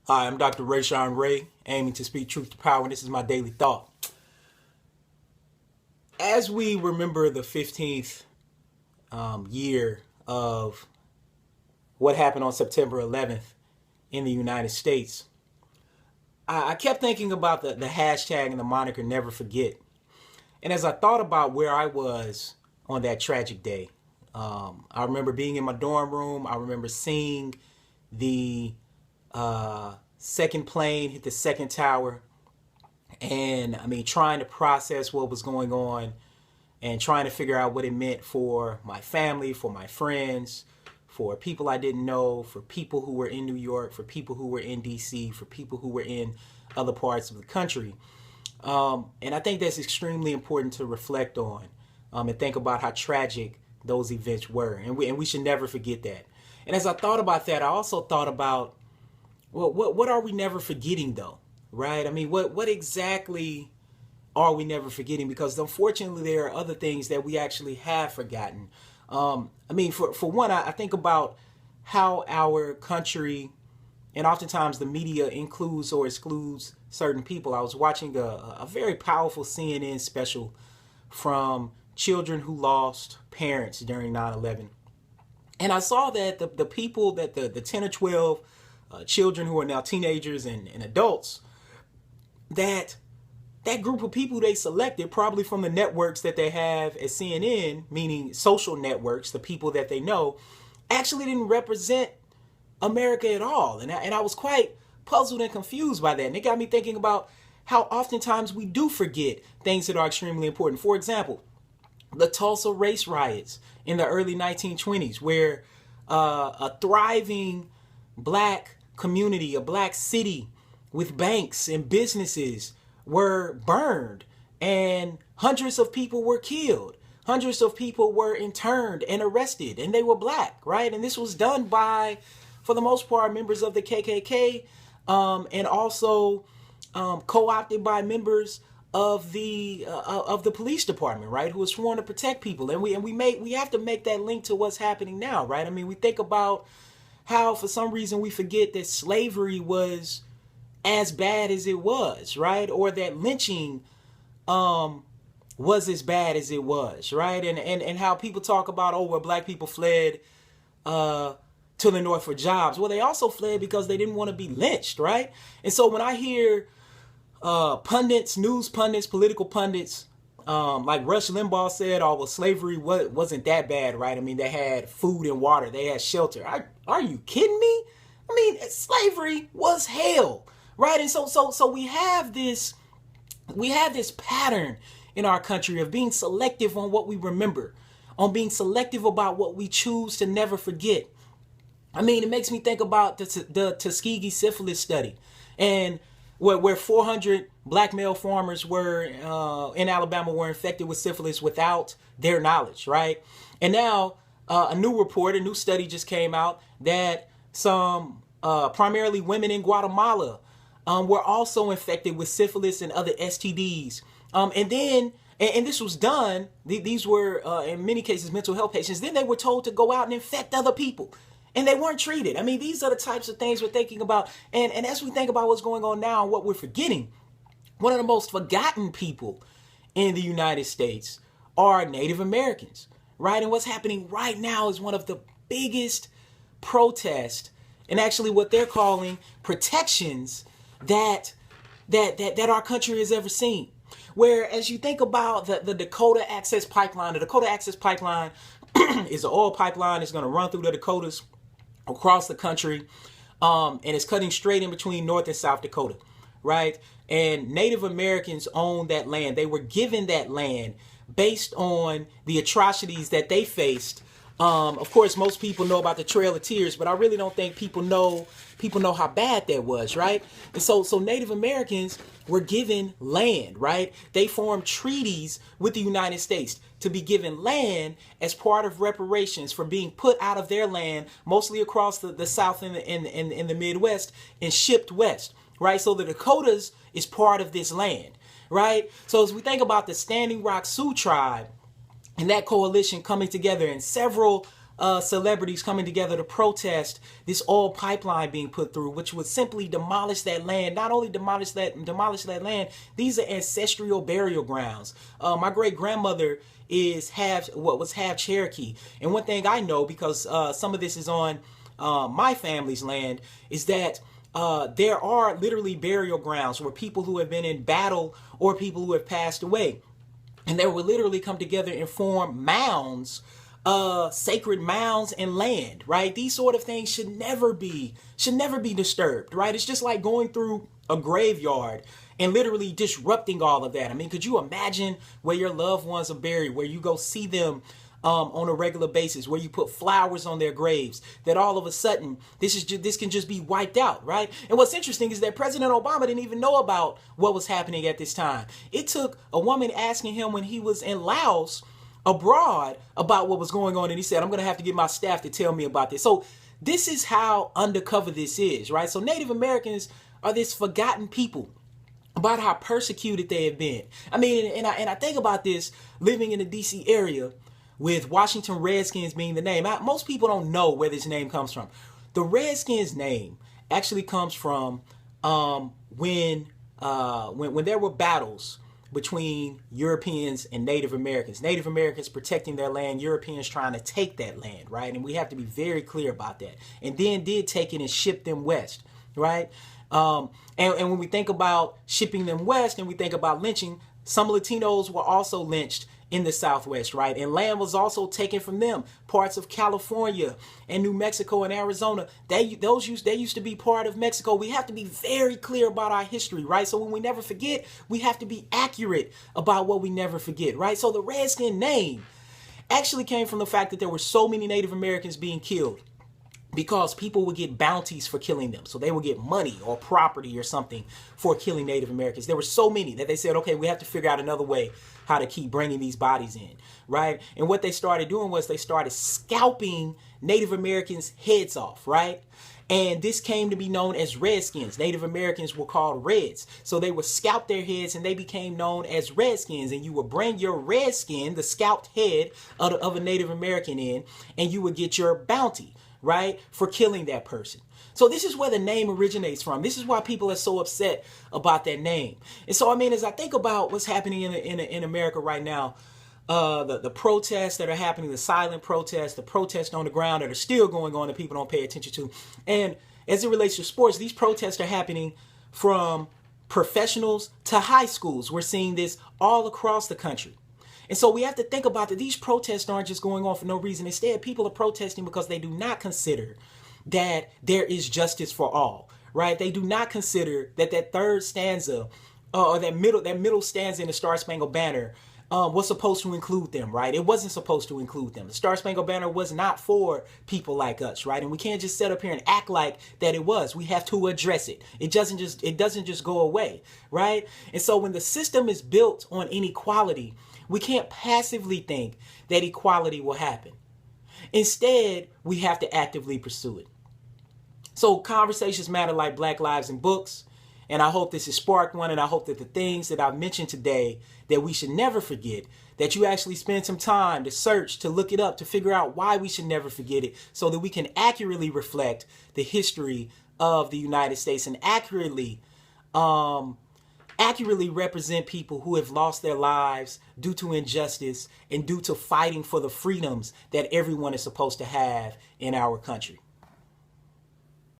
Hi, I'm Dr. Ray, aiming to speak truth to power, and this is my daily thought. As we remember the 15th year of what happened on September 11th in the United States, I kept thinking about the hashtag and the moniker Never Forget. And as I thought about where I was on that tragic day, I remember being in my dorm room. I remember seeing the second plane hit the second tower, and trying to process what was going on and trying to figure out what it meant for my family, for my friends, for people I didn't know, for people who were in New York, for people who were in DC, for people who were in other parts of the country. And I think that's extremely important to reflect on, and think about how tragic those events were. And we should never forget that. And as I thought about that, I also thought about, well, what are we never forgetting though? Right? What exactly are we never forgetting? Because unfortunately, there are other things that we actually have forgotten. For one, I think about how our country, and oftentimes the media, includes or excludes certain people. I was watching a very powerful CNN special from children who lost parents during 9/11. And I saw that the people, that the 10 or 12 children who are now teenagers and adults, that group of people they selected, probably from the networks that they have at CNN, meaning social networks, the people that they know, actually didn't represent America at all. And I was quite puzzled and confused by that. And it got me thinking about how oftentimes we do forget things that are extremely important. For example, the Tulsa Race Riots in the early 1920s, where a thriving black community, a black city with banks and businesses were burned, and hundreds of people were killed. Hundreds of people were interned and arrested, and they were black, right? And this was done by, for the most part, members of the KKK, and also co-opted by members of the police department, right, who was sworn to protect people. And we have to make that link to what's happening now, right? We think about how for some reason we forget that slavery was as bad as it was, right? Or that lynching was as bad as it was, right? And how people talk about, oh, well, black people fled to the north for jobs. Well, they also fled because they didn't want to be lynched, right? And so when I hear pundits, news pundits, political pundits, like Rush Limbaugh said, oh, well, slavery wasn't that bad, right? They had food and water, they had shelter. Are you kidding me? Slavery was hell, right? And so we have this pattern in our country of being selective on what we remember, on being selective about what we choose to never forget. It makes me think about the Tuskegee syphilis study, and where 400 black male farmers were in Alabama were infected with syphilis without their knowledge, right? And now a new study just came out that some primarily women in Guatemala were also infected with syphilis and other STDs. And this was done, these were in many cases mental health patients. Then they were told to go out and infect other people, and they weren't treated. These are the types of things we're thinking about. And as we think about what's going on now and what we're forgetting, one of the most forgotten people in the United States are Native Americans, right? And what's happening right now is one of the biggest protests, and actually what they're calling protections that our country has ever seen. Where, as you think about the Dakota Access Pipeline, the Dakota Access Pipeline is an oil pipeline. It's going to run through the Dakotas across the country, and it's cutting straight in between North and South Dakota, right? And Native Americans own that land. They were given that land based on the atrocities that they faced. Of course, most people know about the Trail of Tears, but I really don't think people know how bad that was, right? And so Native Americans were given land, right? They formed treaties with the United States to be given land as part of reparations for being put out of their land, mostly across the South and the Midwest, and shipped west, right? So the Dakotas is part of this land, right? So as we think about the Standing Rock Sioux tribe, and that coalition coming together, and several celebrities coming together to protest this oil pipeline being put through, which would simply demolish that land. Not only demolish that land, these are ancestral burial grounds. My great grandmother was half Cherokee, and one thing I know, because some of this is on my family's land, is that there are literally burial grounds where people who have been in battle or people who have passed away, and they will literally come together and form mounds, sacred mounds and land, right? These sort of things should never be disturbed, right? It's just like going through a graveyard and literally disrupting all of that. I mean, could you imagine where your loved ones are buried, where you go see them on a regular basis, where you put flowers on their graves, that all of a sudden this can just be wiped out, right? And what's interesting is that President Obama didn't even know about what was happening at this time. It took a woman asking him when he was in Laos abroad about what was going on, and he said, I'm going to have to get my staff to tell me about this. So this is how undercover this is, right? So Native Americans are this forgotten people about how persecuted they have been. I mean, and I think about this living in the DC area, with Washington Redskins being the name. Most people don't know where this name comes from. The Redskins name actually comes from when there were battles between Europeans and Native Americans. Native Americans protecting their land, Europeans trying to take that land, right? And we have to be very clear about that. And then did take it and ship them west, right? And when we think about shipping them west and we think about lynching, some Latinos were also lynched in the Southwest, right? And land was also taken from them. Parts of California and New Mexico and Arizona, they used to be part of Mexico. We have to be very clear about our history, right? So when we never forget, we have to be accurate about what we never forget, right? So the Redskin name actually came from the fact that there were so many Native Americans being killed, because people would get bounties for killing them. So they would get money or property or something for killing Native Americans. There were so many that they said, okay, we have to figure out another way how to keep bringing these bodies in, right? And what they started doing was they started scalping Native Americans' heads off, right? And this came to be known as Redskins. Native Americans were called Reds. So they would scalp their heads and they became known as Redskins. And you would bring your Redskin, the scalped head of a Native American, in, and you would get your bounty, right, for killing that person. So this is where the name originates from. This is why people are so upset about that name. And so, I mean, as I think about what's happening in America right now, the protests that are happening, the silent protests, the protests on the ground that are still going on that people don't pay attention to. And as it relates to sports, these protests are happening from professionals to high schools. We're seeing this all across the country. And so we have to think about that these protests aren't just going on for no reason. Instead, people are protesting because they do not consider that there is justice for all, right? They do not consider that third stanza or that middle stanza in the Star Spangled Banner was supposed to include them, right? It wasn't supposed to include them. The Star Spangled Banner was not for people like us, right? And we can't just sit up here and act like that it was. We have to address it. It doesn't just go away, right? And so when the system is built on inequality, we can't passively think that equality will happen. Instead, we have to actively pursue it. So conversations matter like Black Lives in Books. And I hope this has sparked one. And I hope that the things that I've mentioned today that we should never forget, that you actually spend some time to search, to look it up, to figure out why we should never forget it, so that we can accurately reflect the history of the United States and accurately represent people who have lost their lives due to injustice and due to fighting for the freedoms that everyone is supposed to have in our country.